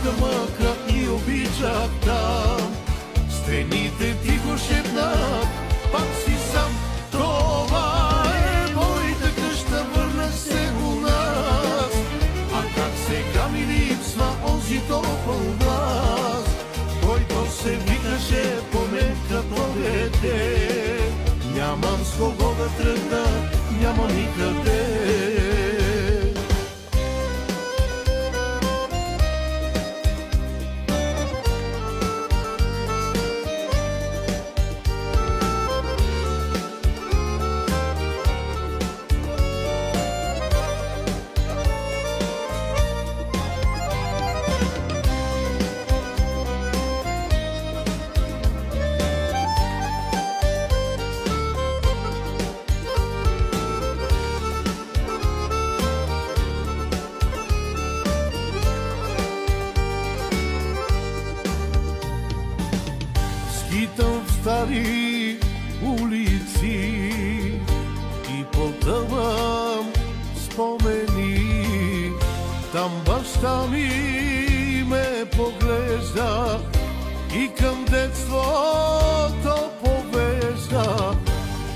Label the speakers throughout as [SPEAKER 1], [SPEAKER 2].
[SPEAKER 1] своята мъка и обичах там. Стените тихо шепнат, пак си сам. Това е моята къща, върна се у нас. А как сега ми липсва онзи топъл глас, който се викаше по мен като дете. Нямам с кого да тръгна, няма никъде. Скитам в стари улици и потъвам спомени. Там баща ми ме поглежда и към детството повежда.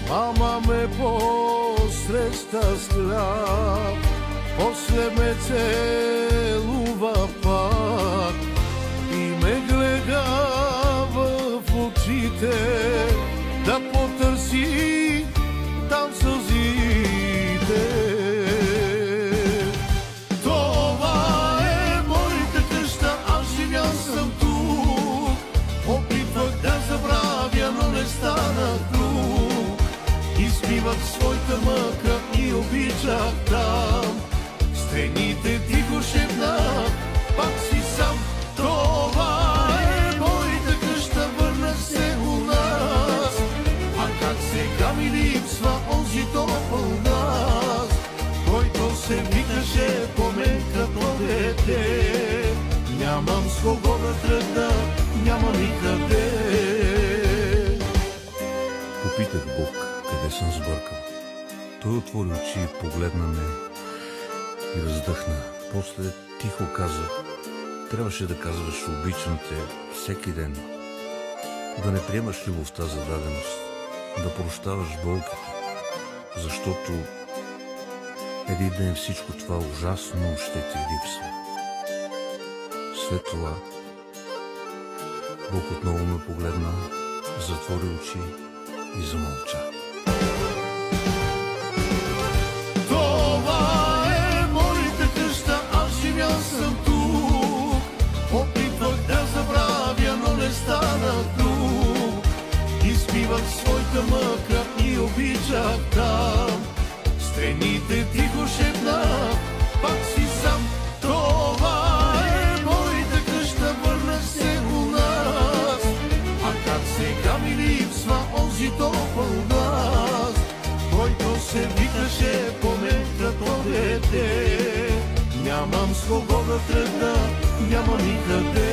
[SPEAKER 1] Мама ме посреща с хляб, после ме целува пак и ме гледа в очите, да потърси там сълзите. Това е моята къща, аз живял съм тук. Опитвах да забравя, но не стана друг. Изпивах своята мъка и обичах там. Стените тихо шепнат, пак си сам. Това е моята къща, върна се у нас. А как сега ми липсва онзи топъл глас, който се викаше по мен като дете. Нямам с кого да тръгна, няма никъде.
[SPEAKER 2] Попитах Бог къде съм сбъркал. Той отвори очи и погледна ме и въздъхна. После тихо каза: трябваше да казваш обичам те всеки ден, да не приемаш любовта за даденост, да прощаваш болките, защото един ден всичко това ужасно ще ти липсва. След това Бог отново ме погледна, затвори очи и замълча.
[SPEAKER 1] Това е моята къща, аз живял съм тук. Опитвах да забравя, но не стана друг. Изпивах своята мъка и обичах там. Стените тихо шепнат, пак си сам. Това е моята къща, върна се у нас. А как сега ми липсва онзи топъл глас, който се викаше по мен като дете. Нямам с кого да тръгна, няма никъде.